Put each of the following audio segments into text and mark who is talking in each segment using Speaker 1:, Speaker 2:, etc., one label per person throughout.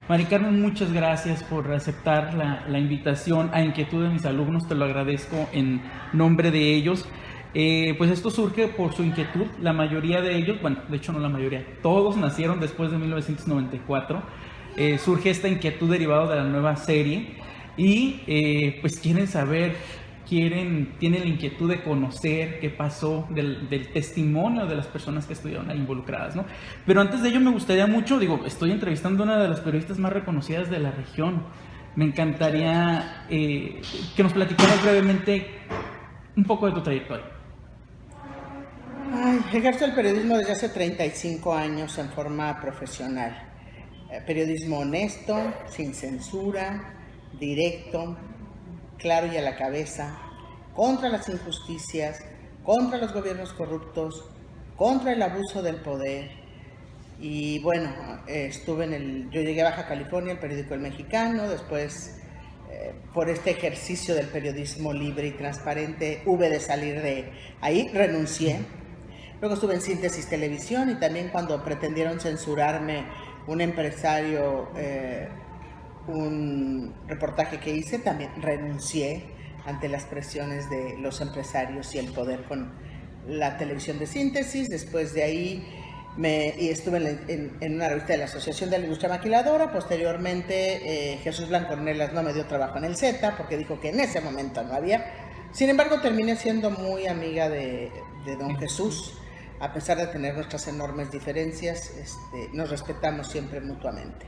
Speaker 1: Mari Carmen, muchas gracias por aceptar la invitación a Inquietud de mis alumnos, te lo agradezco en nombre de ellos. Pues esto surge por su inquietud, la mayoría de ellos, bueno, de hecho no la mayoría, todos nacieron después de 1994. Surge esta inquietud derivada de la nueva serie y pues quieren saber, tienen la inquietud de conocer qué pasó del testimonio de las personas que estuvieron ahí involucradas, ¿no? Pero antes de ello me gustaría mucho, estoy entrevistando a una de las periodistas más reconocidas de la región. Me encantaría que nos platicaras brevemente un poco de tu trayectoria.
Speaker 2: Ejerzo el periodismo desde hace 35 años en forma profesional. Periodismo honesto, sin censura, directo, claro y a la cabeza, contra las injusticias, contra los gobiernos corruptos, contra el abuso del poder. Y bueno, yo llegué a Baja California, el periódico El Mexicano, después por este ejercicio del periodismo libre y transparente hube de salir de ahí, renuncié. Luego estuve en Síntesis Televisión y también cuando pretendieron censurarme un empresario, un reportaje que hice, también renuncié ante las presiones de los empresarios y el poder con la televisión de Síntesis. Después de ahí estuve en una revista de la Asociación de la Industria Maquiladora. Posteriormente Jesús Blancornelas no me dio trabajo en el Z porque dijo que en ese momento no había. Sin embargo, terminé siendo muy amiga de don Jesús. A pesar de tener nuestras enormes diferencias, nos respetamos siempre mutuamente.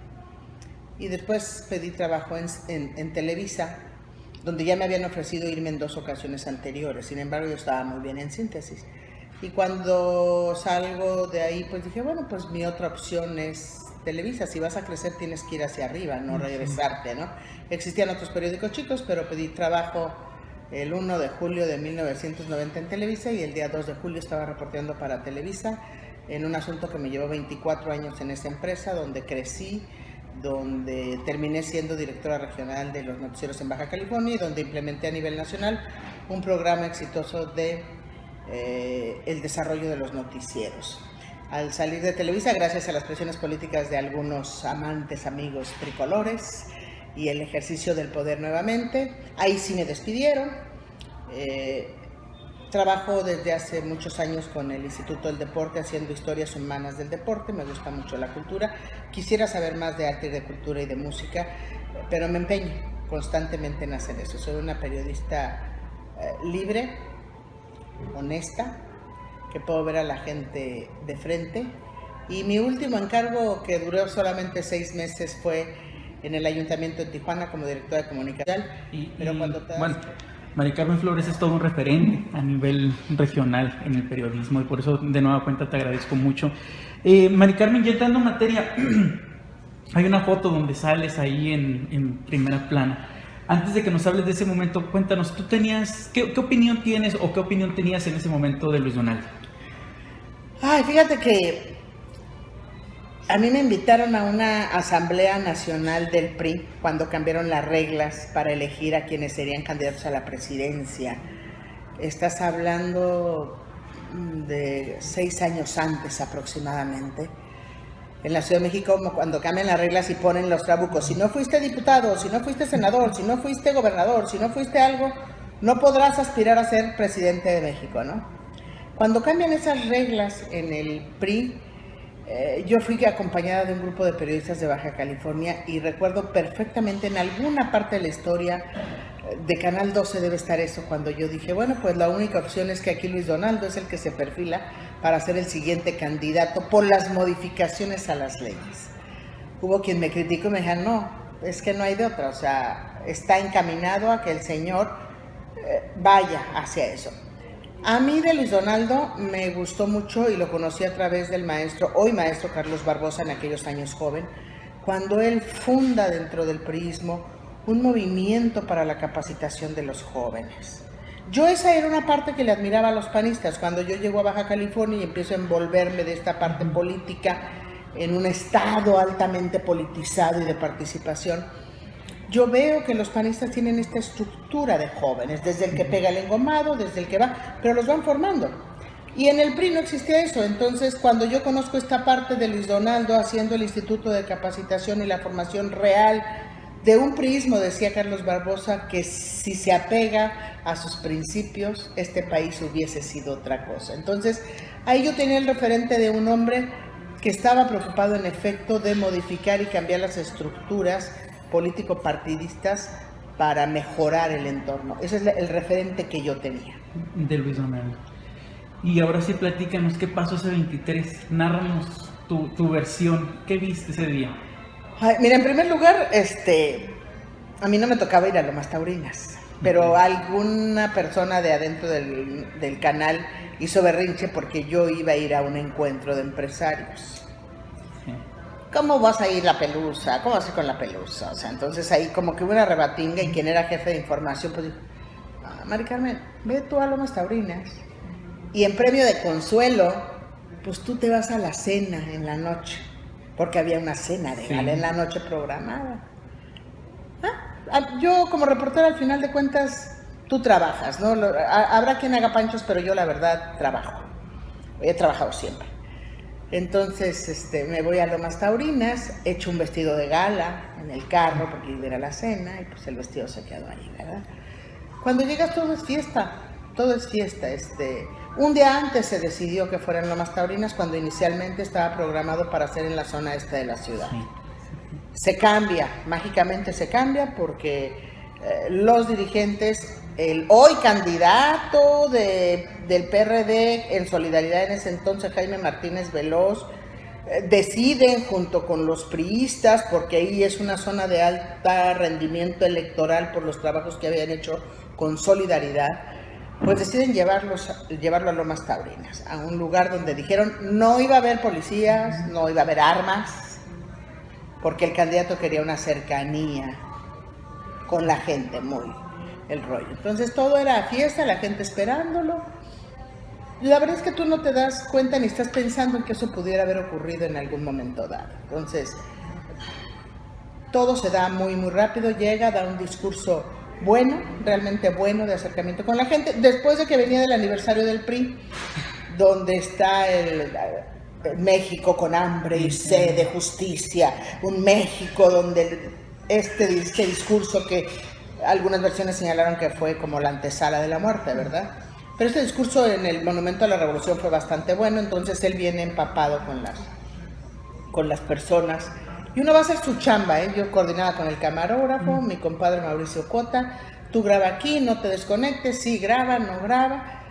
Speaker 2: Y después pedí trabajo en Televisa, donde ya me habían ofrecido irme en 2 ocasiones anteriores. Sin embargo, yo estaba muy bien en Síntesis. Y cuando salgo de ahí, pues dije, bueno, pues mi otra opción es Televisa. Si vas a crecer, tienes que ir hacia arriba, no regresarte, ¿no? Existían otros periódicos chicos, pero pedí trabajo el 1 de julio de 1990 en Televisa y el día 2 de julio estaba reporteando para Televisa en un asunto que me llevó 24 años en esa empresa, donde crecí, donde terminé siendo directora regional de los noticieros en Baja California y donde implementé a nivel nacional un programa exitoso de el desarrollo de los noticieros. Al salir de Televisa, gracias a las presiones políticas de algunos amantes, amigos tricolores y el ejercicio del poder nuevamente, ahí sí me despidieron. Trabajo desde hace muchos años con el Instituto del Deporte haciendo historias humanas del deporte, me gusta mucho la cultura, quisiera saber más de arte y de cultura y de música, pero me empeño constantemente en hacer eso. Soy una periodista libre, honesta, que puedo ver a la gente de frente, y mi último encargo, que duró solamente 6 meses, fue en el Ayuntamiento de Tijuana como directora de comunicación.
Speaker 1: Bueno, Mari Carmen Flores es todo un referente a nivel regional en el periodismo y por eso de nueva cuenta te agradezco mucho. Mari Carmen, ya entrando en materia, hay una foto donde sales ahí en primera plana. Antes de que nos hables de ese momento, cuéntanos, ¿tú tenías, qué opinión tienes o qué opinión tenías en ese momento de Luis Donaldo?
Speaker 2: Fíjate que a mí me invitaron a una asamblea nacional del PRI cuando cambiaron las reglas para elegir a quienes serían candidatos a la presidencia. Estás hablando de 6 años antes aproximadamente. En la Ciudad de México, cuando cambian las reglas y ponen los trabucos, si no fuiste diputado, si no fuiste senador, si no fuiste gobernador, si no fuiste algo, no podrás aspirar a ser presidente de México, ¿no? Cuando cambian esas reglas en el PRI, yo fui acompañada de un grupo de periodistas de Baja California y recuerdo perfectamente en alguna parte de la historia de Canal 12 debe estar eso, cuando yo dije, bueno, pues la única opción es que aquí Luis Donaldo es el que se perfila para ser el siguiente candidato por las modificaciones a las leyes. Hubo quien me criticó y me dijo, no, es que no hay de otra, o sea, está encaminado a que el señor vaya hacia eso. A mí de Luis Donaldo me gustó mucho y lo conocí a través del hoy maestro Carlos Barbosa, en aquellos años joven, cuando él funda dentro del priismo un movimiento para la capacitación de los jóvenes. Yo esa era una parte que le admiraba a los panistas. Cuando yo llego a Baja California y empiezo a envolverme de esta parte política en un estado altamente politizado y de participación, yo veo que los panistas tienen esta estructura de jóvenes, desde el que pega el engomado, desde el que va, pero los van formando. Y en el PRI no existía eso. Entonces, cuando yo conozco esta parte de Luis Donaldo haciendo el Instituto de Capacitación y la formación real de un priismo, decía Carlos Barbosa, que si se apega a sus principios, este país hubiese sido otra cosa. Entonces, ahí yo tenía el referente de un hombre que estaba preocupado en efecto de modificar y cambiar las estructuras político-partidistas para mejorar el entorno. Ese es el referente que yo tenía.
Speaker 1: De Luis Donaldo. Y ahora sí, platícanos, ¿qué pasó ese 23? Nárranos tu versión. ¿Qué viste ese día?
Speaker 2: Ay, mira, en primer lugar, a mí no me tocaba ir a Lomas Taurinas, pero alguna persona de adentro del canal hizo berrinche porque yo iba a ir a un encuentro de empresarios.
Speaker 1: Sí.
Speaker 2: ¿Cómo vas a ir la Pelusa? ¿Cómo vas a ir con la Pelusa? O sea, entonces ahí como que hubo una rebatinga y quien era jefe de información pues dijo, Mari Carmen, ve tú a Lomas Taurinas. Y en premio de consuelo, pues tú te vas a la cena en la noche, porque había una cena de gala en la noche programada. Yo como reportera al final de cuentas, tú trabajas, ¿no? Habrá quien haga panchos, pero yo la verdad trabajo. He trabajado siempre. Entonces me voy a Lomas Taurinas, echo un vestido de gala en el carro porque iba a ir a la cena y pues el vestido se quedó ahí, ¿verdad? Cuando llegas todo es fiesta, todo es fiesta. Un día antes se decidió que fuera en Lomas Taurinas cuando inicialmente estaba programado para ser en la zona este de la ciudad. Se cambia, mágicamente se cambia porque los dirigentes, el hoy candidato del PRD en solidaridad en ese entonces, Jaime Martínez Veloz, deciden junto con los priistas, porque ahí es una zona de alto rendimiento electoral por los trabajos que habían hecho con solidaridad, pues deciden llevarlo a Lomas Taurinas, a un lugar donde dijeron no iba a haber policías, no iba a haber armas, porque el candidato quería una cercanía con la gente, muy el rollo. Entonces todo era fiesta, la gente esperándolo. La verdad es que tú no te das cuenta ni estás pensando en que eso pudiera haber ocurrido en algún momento dado. Entonces, todo se da muy, muy rápido, llega, da un discurso bueno, realmente bueno de acercamiento con la gente, después de que venía del aniversario del PRI, donde está el México con hambre y sed de justicia, un México donde este discurso que algunas versiones señalaron que fue como la antesala de la muerte, ¿verdad? Pero este discurso en el Monumento a la Revolución fue bastante bueno, entonces él viene empapado con las personas. Y uno va a hacer su chamba, ¿eh? Yo coordinaba con el camarógrafo, mi compadre Mauricio Cota, tú graba aquí, no te desconectes, sí, graba, no graba.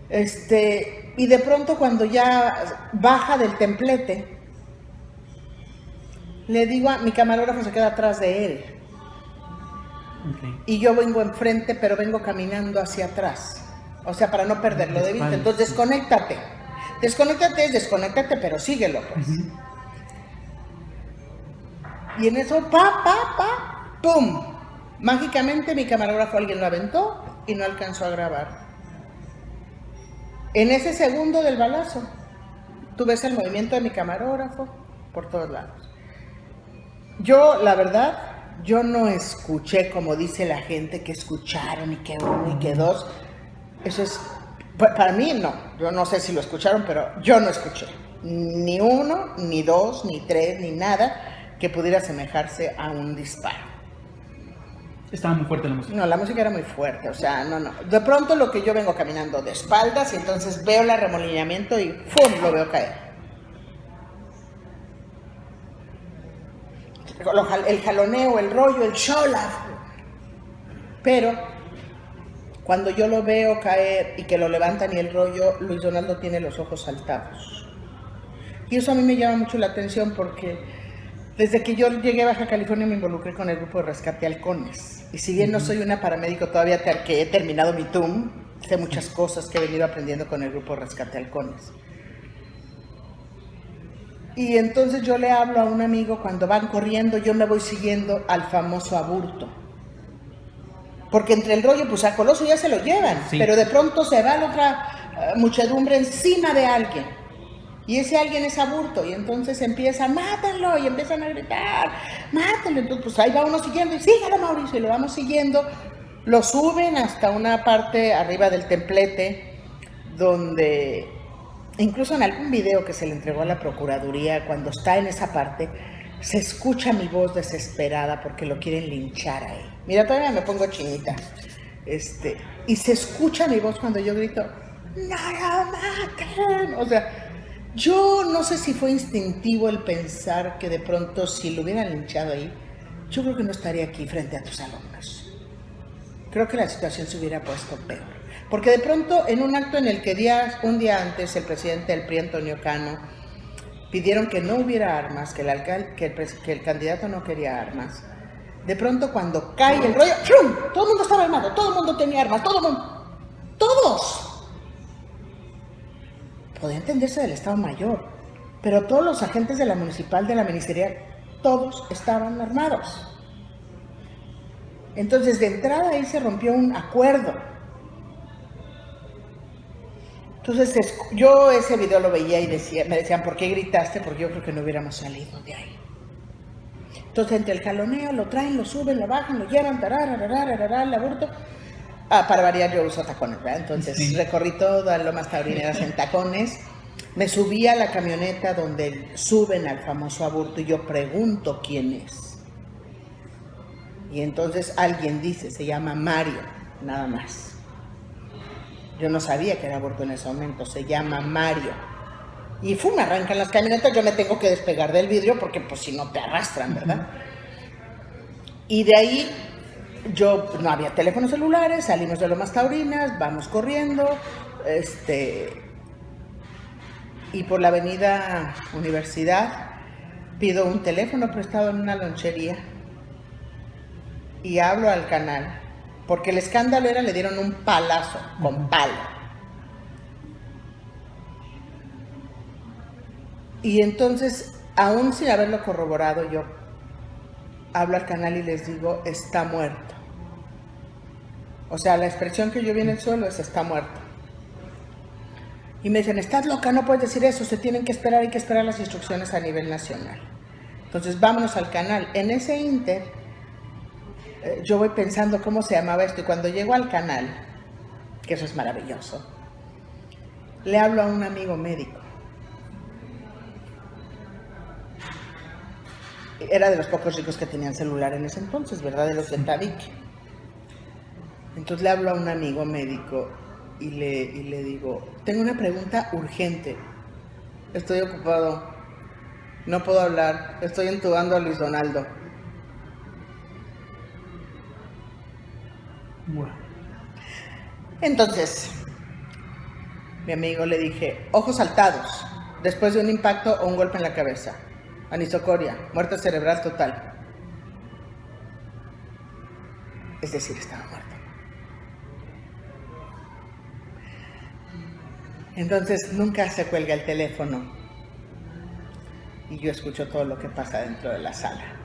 Speaker 2: Y de pronto cuando ya baja del templete, le digo a mi camarógrafo, se queda atrás de él.
Speaker 1: Okay.
Speaker 2: Y yo vengo enfrente, pero vengo caminando hacia atrás. O sea, para no perderlo de vista. Entonces, desconéctate. Desconéctate, pero síguelo, pues. Y en eso, ¡pum! Mágicamente mi camarógrafo alguien lo aventó y no alcanzó a grabar. En ese segundo del balazo, tú ves el movimiento de mi camarógrafo por todos lados. Yo, la verdad, yo no escuché, como dice la gente, que escucharon y que uno y que dos. Eso es, para mí no. Yo no sé si lo escucharon, pero yo no escuché. Ni uno, ni dos, ni tres, ni nada que pudiera asemejarse a un disparo.
Speaker 1: Estaba muy fuerte la música.
Speaker 2: No, la música era muy fuerte, o sea, no. De pronto lo que yo vengo caminando de espaldas y entonces veo el arremolinamiento y ¡pum! Lo veo caer. El jaloneo, el rollo, el shola. Pero cuando yo lo veo caer y que lo levantan y el rollo, Luis Donaldo tiene los ojos saltados. Y eso a mí me llama mucho la atención porque desde que yo llegué a Baja California me involucré con el grupo de rescate Halcones. Y si bien no soy una paramédico todavía que he terminado mi TUM, sé muchas cosas que he venido aprendiendo con el grupo de rescate Halcones. Y entonces yo le hablo a un amigo, cuando van corriendo, yo me voy siguiendo al famoso aburto. Porque entre el rollo, pues a Coloso ya se lo llevan, sí. Pero de pronto se va la otra muchedumbre encima de alguien. Y ese alguien es aburto, y entonces empiezan, mátenlo, y empiezan a gritar, mátenlo. Entonces, pues ahí va uno siguiendo, y sígalo, Mauricio, y lo vamos siguiendo. Lo suben hasta una parte arriba del templete, donde incluso en algún video que se le entregó a la Procuraduría, cuando está en esa parte, se escucha mi voz desesperada porque lo quieren linchar ahí. Mira, todavía me pongo chinita. Y se escucha mi voz cuando yo grito, ¡no lo maten! O sea, yo no sé si fue instintivo el pensar que de pronto si lo hubieran linchado ahí, yo creo que no estaría aquí frente a tus alumnos. Creo que la situación se hubiera puesto peor. Porque de pronto, en un acto en el que un día antes el presidente del PRI, Antonio Cano, pidieron que no hubiera armas, que el candidato no quería armas, de pronto cuando cae el rollo, ¡frum!, todo el mundo estaba armado, todo el mundo tenía armas, todo el mundo, todos. Podía entenderse del Estado Mayor, pero todos los agentes de la municipal, de la ministerial, todos estaban armados. Entonces, de entrada ahí se rompió un acuerdo. Entonces, yo ese video lo veía y me decían, ¿por qué gritaste? Porque yo creo que no hubiéramos salido de ahí. Entonces, entre el jaloneo, lo traen, lo suben, lo bajan, lo llevan, el aborto. Para variar, yo uso tacones, ¿verdad? Entonces, sí, recorrí todas las Lomas Taurineras en tacones. Me subí a la camioneta donde suben al famoso aborto y yo pregunto quién es. Y entonces alguien dice, se llama Mario, nada más. Yo no sabía que era aborto en ese momento, se llama Mario. Y me arrancan las camionetas, yo me tengo que despegar del vidrio porque pues si no te arrastran, ¿verdad? Y de ahí, no había teléfonos celulares, salimos de Lomas Taurinas, vamos corriendo, y por la avenida Universidad pido un teléfono prestado en una lonchería y hablo al canal, porque el escándalo era, le dieron un palazo con palo. Y entonces, aún sin haberlo corroborado, yo hablo al canal y les digo, está muerto. O sea, la expresión que yo vi en el suelo es, está muerto. Y me dicen, estás loca, no puedes decir eso, se tienen que esperar, hay que esperar las instrucciones a nivel nacional. Entonces, vámonos al canal. En ese ínter, yo voy pensando cómo se llamaba esto, y cuando llego al canal, que eso es maravilloso, le hablo a un amigo médico. Era de los pocos ricos que tenían celular en ese entonces, ¿verdad? De los de Tabique. Entonces le hablo a un amigo médico y le digo, tengo una pregunta urgente, estoy ocupado, no puedo hablar, estoy entubando a Luis Donaldo. Bueno. Entonces, mi amigo le dije, ojos saltados, después de un impacto o un golpe en la cabeza. Anisocoria, muerte cerebral total. Es decir, estaba muerto. Entonces, nunca se cuelga el teléfono y yo escucho todo lo que pasa dentro de la sala.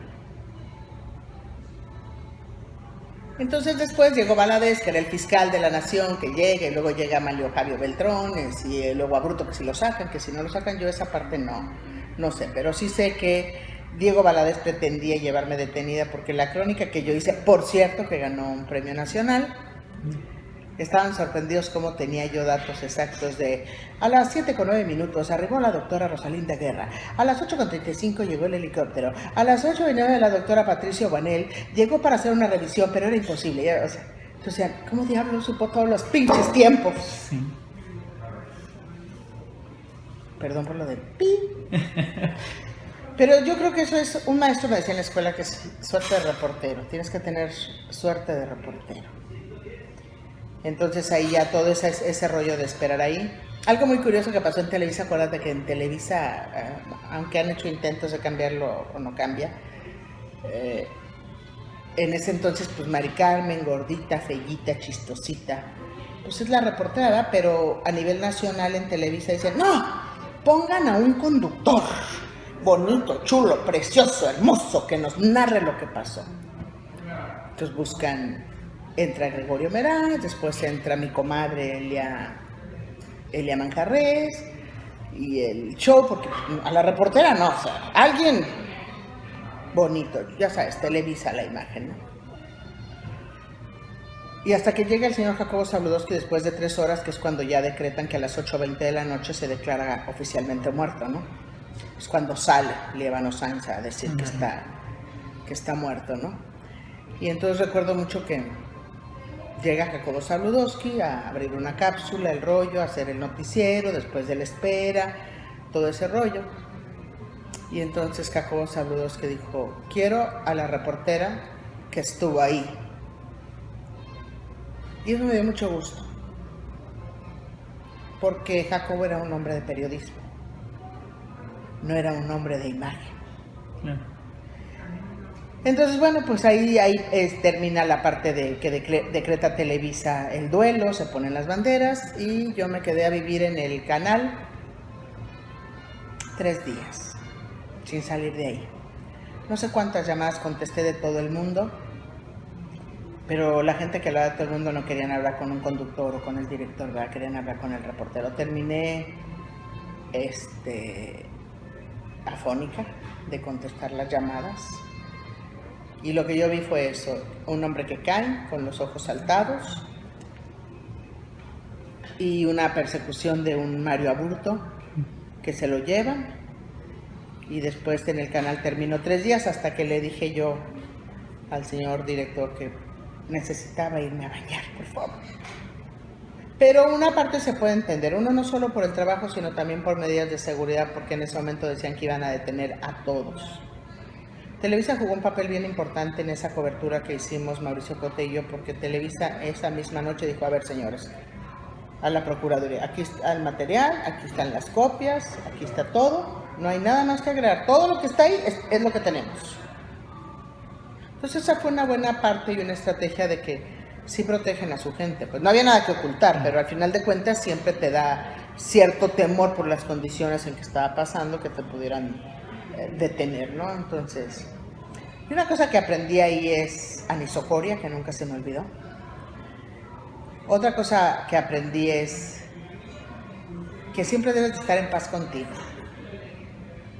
Speaker 2: Entonces después llegó Valadez, que era el fiscal de la nación, que llega, y luego llega Manlio Fabio Beltrones, y luego Aburto, que si lo sacan, que si no lo sacan, yo esa parte no sé, pero sí sé que Diego Valadez pretendía llevarme detenida porque la crónica que yo hice, por cierto, que ganó un premio nacional, estaban sorprendidos cómo tenía yo datos exactos de a las 7:09 arribó la doctora Rosalinda Guerra, a las 8:35 llegó el helicóptero, a las 8:09 la doctora Patricia Guanel llegó para hacer una revisión, pero era imposible. Ya, o sea, ¿cómo diablos supo todos los pinches tiempos? Sí. Perdón por lo de pi. Pero yo creo que eso es, un maestro me decía en la escuela que es suerte de reportero, tienes que tener suerte de reportero. Entonces ahí ya todo ese rollo de esperar ahí. Algo muy curioso que pasó en Televisa, acuérdate que en Televisa, aunque han hecho intentos de cambiarlo o no cambia, en ese entonces pues Mari Carmen, gordita, feíta, chistosita, pues es la reportera, ¿verdad? Pero a nivel nacional en Televisa dicen, no, pongan a un conductor bonito, chulo, precioso, hermoso, que nos narre lo que pasó. Entonces buscan... Entra Gregorio Meraz, después entra mi comadre Elia Manjarres y el show, porque a la reportera no, o sea, alguien bonito, ya sabes, Televisa la imagen, ¿no? Y hasta que llega el señor Jacobo Zabludovsky después de 3 horas, que es cuando ya decretan que a las 8:20 de la noche se declara oficialmente muerto, ¿no? Es cuando sale Líbano Sáenz a decir que está muerto, ¿no? Y entonces recuerdo mucho que llega Jacobo Zabludovsky a abrir una cápsula, el rollo, a hacer el noticiero, después de la espera, todo ese rollo. Y entonces Jacobo Zabludovsky dijo, quiero a la reportera que estuvo ahí. Y eso me dio mucho gusto, porque Jacobo era un hombre de periodismo, no era un hombre de imagen. Entonces, bueno, pues ahí termina la parte de que decreta Televisa el duelo, se ponen las banderas y yo me quedé a vivir en el canal 3 días, sin salir de ahí. No sé cuántas llamadas contesté de todo el mundo, pero la gente que hablaba de todo el mundo no querían hablar con un conductor o con el director, ¿verdad? Querían hablar con el reportero. Terminé afónica de contestar las llamadas. Y lo que yo vi fue eso, un hombre que cae con los ojos saltados y una persecución de un Mario Aburto que se lo llevan. Y después en el canal terminó 3 días hasta que le dije yo al señor director que necesitaba irme a bañar, por favor. Pero una parte se puede entender, uno no solo por el trabajo, sino también por medidas de seguridad, porque en ese momento decían que iban a detener a todos. Televisa jugó un papel bien importante en esa cobertura que hicimos Mauricio Cote y yo, porque Televisa esa misma noche dijo, a ver señores, a la Procuraduría, aquí está el material, aquí están las copias, aquí está todo, no hay nada más que agregar, todo lo que está ahí es lo que tenemos. Entonces esa fue una buena parte y una estrategia de que sí protegen a su gente. Pues no había nada que ocultar, pero al final de cuentas siempre te da cierto temor por las condiciones en que estaba pasando que te pudieran detener, ¿no? Entonces, y una cosa que aprendí ahí es anisocoria, que nunca se me olvidó. Otra cosa que aprendí es que siempre debes de estar en paz contigo.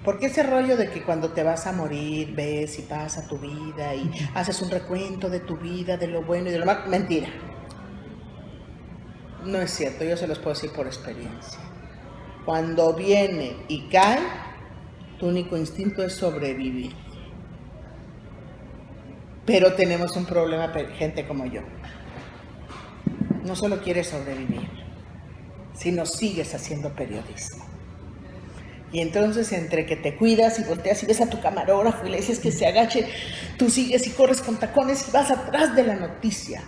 Speaker 2: Porque ese rollo de que cuando te vas a morir ves y pasa tu vida y haces un recuento de tu vida, de lo bueno y de lo malo, mentira. No es cierto, yo se los puedo decir por experiencia. Cuando viene y cae, tu único instinto es sobrevivir. Pero tenemos un problema, gente como yo. No solo quieres sobrevivir, sino sigues haciendo periodismo. Y entonces entre que te cuidas y volteas y ves a tu camarógrafo y le dices que se agache, tú sigues y corres con tacones y vas atrás de la noticia.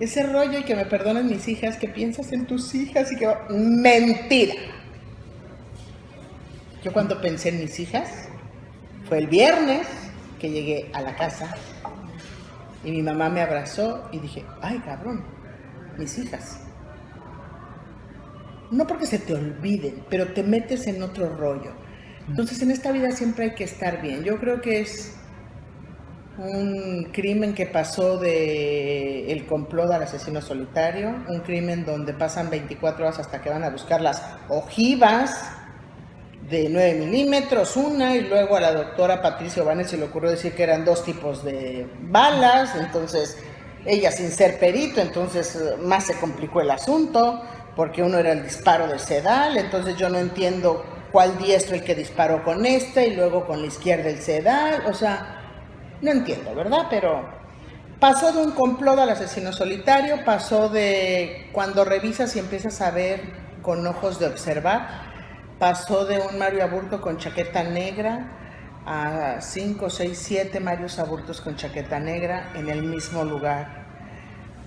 Speaker 2: Ese rollo, y que me perdonen mis hijas, que piensas en tus hijas y que... ¡Mentira! Yo cuando pensé en mis hijas, fue el viernes que llegué a la casa y mi mamá me abrazó y dije, ¡ay, cabrón! Mis hijas. No porque se te olviden, pero te metes en otro rollo. Entonces en esta vida siempre hay que estar bien. Yo creo que es un crimen que pasó de el complot al asesino solitario, un crimen donde pasan 24 horas hasta que van a buscar las ojivas de 9 milímetros, una, y luego a la doctora Patricia Obanes se le ocurrió decir que eran 2 tipos de balas, entonces ella sin ser perito, entonces más se complicó el asunto, porque uno era el disparo de Sedal, entonces yo no entiendo cuál diestro el que disparó con y luego con la izquierda el Sedal, o sea, no entiendo, ¿verdad? Pero pasó de un complot al asesino solitario, pasó de cuando revisas y empiezas a ver con ojos de observar, pasó de un Mario Aburto con chaqueta negra a 5, 6, 7 Marios Aburtos con chaqueta negra en el mismo lugar.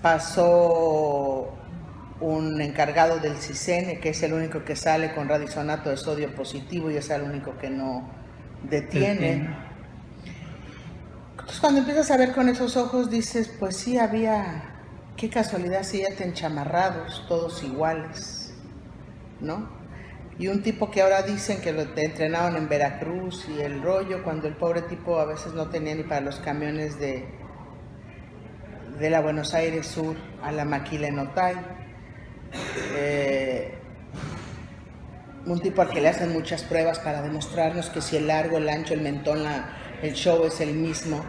Speaker 2: Pasó un encargado del CISEN, que es el único que sale con radisonato de sodio positivo y es el único que no detiene. Entonces cuando empiezas a ver con esos ojos dices, pues sí había, qué casualidad, 7 enchamarrados, todos iguales, ¿no? Y un tipo que ahora dicen que lo entrenaron en Veracruz y el rollo, cuando el pobre tipo a veces no tenía ni para los camiones de la Buenos Aires Sur a la Maquila en Otay. Un tipo al que le hacen muchas pruebas para demostrarnos que si el largo, el ancho, el mentón, el show es el mismo.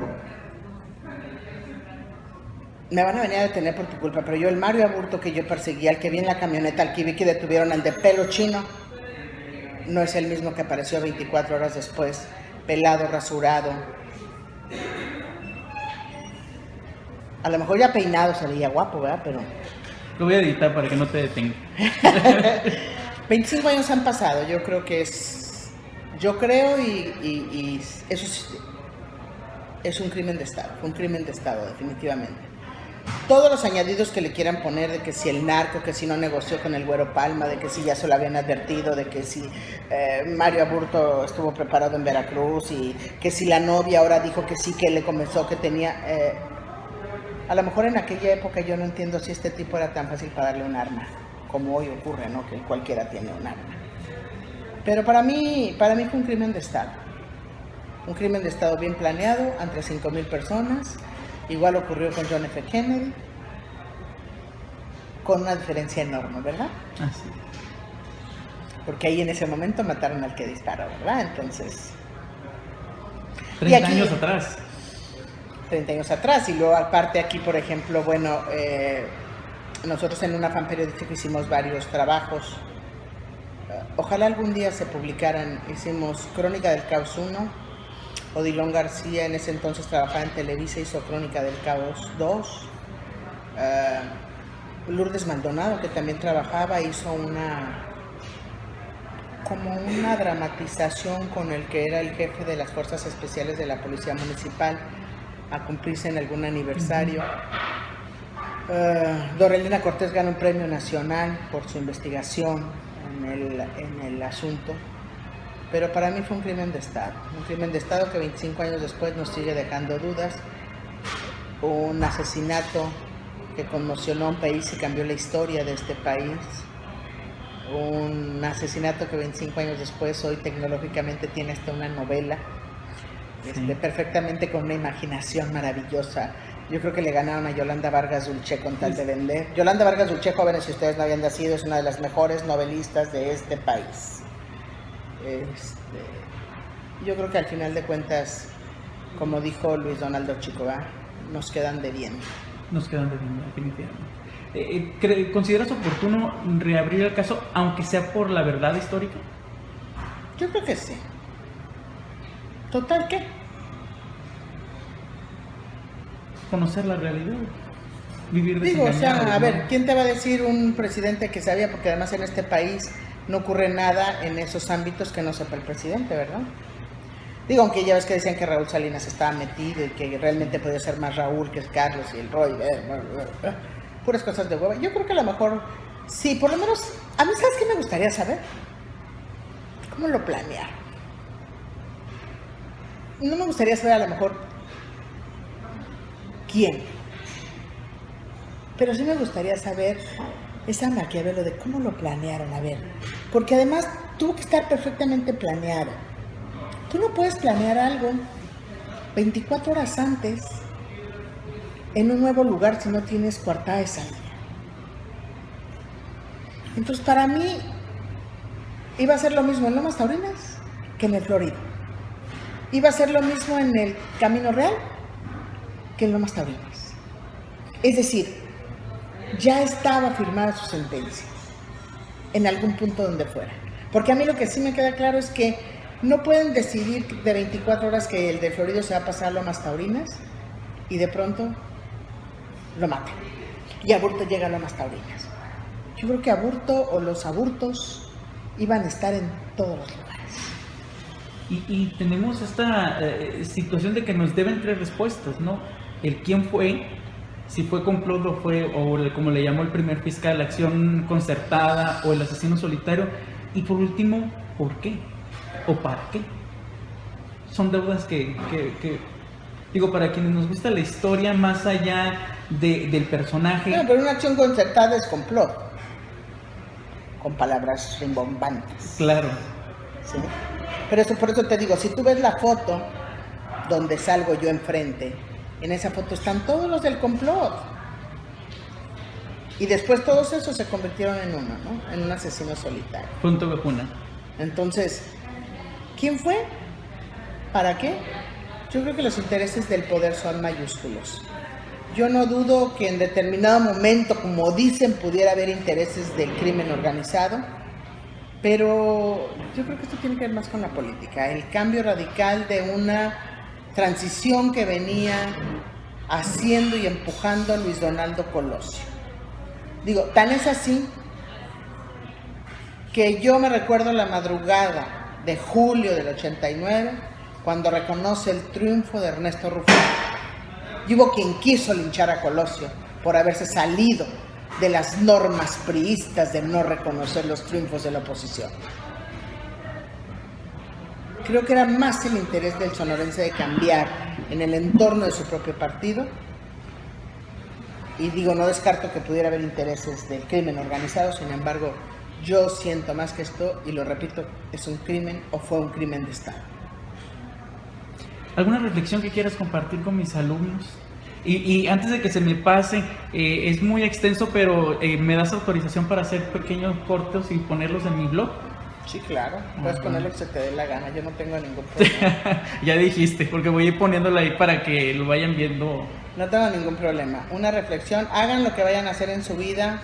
Speaker 2: me van a venir a detener por tu culpa, pero yo el Mario Aburto que yo perseguía, el que vi en la camioneta, al que vi que detuvieron, al de pelo chino, no es el mismo que apareció 24 horas después, pelado, rasurado. A lo mejor ya peinado se veía guapo, ¿verdad? Pero...
Speaker 1: Lo voy a editar para que no te detenga.
Speaker 2: 25 años han pasado, yo creo que es... Yo creo y eso es un crimen de Estado, un crimen de Estado, definitivamente. Todos los añadidos que le quieran poner de que si el narco, que si no negoció con el Güero Palma, de que si ya se lo habían advertido, de que si Mario Aburto estuvo preparado en Veracruz y que si la novia ahora dijo que sí, que le comenzó, que tenía... a lo mejor en aquella época yo no entiendo si este tipo era tan fácil para darle un arma, como hoy ocurre, ¿no? Que cualquiera tiene un arma. Pero para mí fue un crimen de Estado. Un crimen de Estado bien planeado, entre 5,000 personas. Igual ocurrió con John F. Kennedy, con una diferencia enorme, ¿verdad?
Speaker 1: Así.
Speaker 2: Porque ahí en ese momento mataron al que disparó, ¿verdad? Entonces...
Speaker 1: 30 años atrás.
Speaker 2: 30 años atrás. Y luego aparte aquí, por ejemplo, bueno, nosotros en un afán periodístico hicimos varios trabajos. Ojalá algún día se publicaran. Hicimos Crónica del Caos 1. Odilon García en ese entonces trabajaba en Televisa, hizo Crónica del Caos 2. Lourdes Maldonado, que también trabajaba, hizo como una dramatización con el que era el jefe de las Fuerzas Especiales de la Policía Municipal a cumplirse en algún aniversario. Dorelina Cortés ganó un premio nacional por su investigación en el asunto. Pero para mí fue un crimen de Estado que 25 años después nos sigue dejando dudas. Un asesinato que conmocionó a un país y cambió la historia de este país. Un asesinato que 25 años después hoy tecnológicamente tiene hasta una novela, perfectamente con una imaginación maravillosa. Yo creo que le ganaron a Yolanda Vargas Dulce con tal de vender. Yolanda Vargas Dulce, jóvenes, si ustedes no habían nacido, es una de las mejores novelistas de este país. Yo creo que al final de cuentas, como dijo Luis Donaldo Chico, nos quedan debiendo.
Speaker 1: Nos quedan debiendo, definitivamente. ¿Consideras oportuno reabrir el caso, aunque sea por la verdad histórica?
Speaker 2: Yo creo que sí. ¿Total qué?
Speaker 1: Conocer la realidad. Vivir desengañado.
Speaker 2: Digo, o sea, a ver, ¿quién te va a decir un presidente que sabía? Porque además en este país no ocurre nada en esos ámbitos que no sepa el presidente, ¿verdad? Digo, aunque ya ves que decían que Raúl Salinas estaba metido y que realmente podía ser más Raúl que es Carlos y el Roy, puras cosas de hueva. Yo creo que a lo mejor, sí, por lo menos, a mí, ¿sabes qué me gustaría saber? ¿Cómo lo planearon? No me gustaría saber a lo mejor quién, pero sí me gustaría saber esa Maquiavelo de cómo lo planearon, a ver, porque además tuvo que estar perfectamente planeado. Tú no puedes planear algo 24 horas antes en un nuevo lugar si no tienes coartada de salida. Entonces para mí iba a ser lo mismo en Lomas Taurinas que en el Florida. Iba a ser lo mismo en el Camino Real que en Lomas Taurinas. Es decir, ya estaba firmada su sentencia en algún punto donde fuera. Porque a mí lo que sí me queda claro es que no pueden decidir de 24 horas que el de Florida se va a pasar a Lomas Taurinas y de pronto lo matan. Y Aburto llega a Lomas Taurinas. Yo creo que Aburto o los Aburtos iban a estar en todos los lugares.
Speaker 1: Y tenemos esta situación de que nos deben 3 respuestas, ¿no? El quién fue, si fue complot o fue, o como le llamó el primer fiscal, la acción concertada o el asesino solitario. Y por último, ¿por qué? ¿O para qué? Son deudas que digo, para quienes nos gusta la historia, más allá del personaje.
Speaker 2: No, pero una acción concertada es complot, con palabras rimbombantes.
Speaker 1: Claro.
Speaker 2: ¿Sí? Pero por eso te digo, si tú ves la foto donde salgo yo enfrente, en esa foto están todos los del complot. Y después todos esos se convirtieron en uno, ¿no? En un asesino solitario.
Speaker 1: Punto vacuna.
Speaker 2: Entonces, ¿quién fue? ¿Para qué? Yo creo que los intereses del poder son mayúsculos. Yo no dudo que en determinado momento, como dicen, pudiera haber intereses del crimen organizado, pero yo creo que esto tiene que ver más con la política, el cambio radical de una transición que venía haciendo y empujando a Luis Donaldo Colosio. Digo, tan es así que yo me recuerdo la madrugada de julio del 89, cuando reconoce el triunfo de Ernesto Rufo. Y hubo quien quiso linchar a Colosio por haberse salido de las normas priistas de no reconocer los triunfos de la oposición. Creo que era más el interés del sonorense de cambiar en el entorno de su propio partido. Y digo, no descarto que pudiera haber intereses del crimen organizado, sin embargo, yo siento más que esto, y lo repito, es un crimen o fue un crimen de Estado.
Speaker 1: ¿Alguna reflexión que quieras compartir con mis alumnos? Y antes de que se me pase, es muy extenso, pero ¿me das autorización para hacer pequeños cortos y ponerlos en mi blog?
Speaker 2: Sí, claro, puedes poner lo que se te dé la gana, yo no tengo ningún problema.
Speaker 1: Ya dijiste, porque voy a ir poniéndolo ahí para que lo vayan viendo.
Speaker 2: No tengo ningún problema. Una reflexión, hagan lo que vayan a hacer en su vida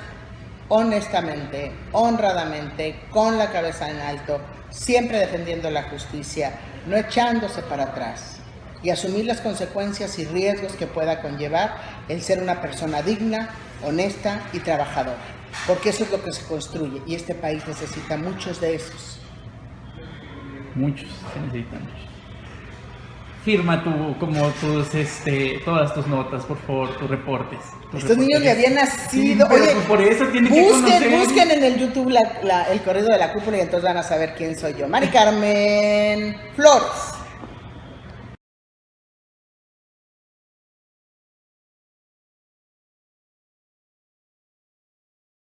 Speaker 2: honestamente, honradamente, con la cabeza en alto, siempre defendiendo la justicia, no echándose para atrás, y asumir las consecuencias y riesgos que pueda conllevar el ser una persona digna, honesta y trabajadora, porque eso es lo que se construye, y este país necesita muchos de esos.
Speaker 1: Muchos, se necesitan muchos. Firma todas tus notas, por favor, tus reportes.
Speaker 2: Estos niños ya habían nacido.
Speaker 1: Sí, pero
Speaker 2: oye,
Speaker 1: por eso tienen que conocer.
Speaker 2: Busquen en el YouTube el corrido de la cúpula y entonces van a saber quién soy yo. Mari Carmen Flores.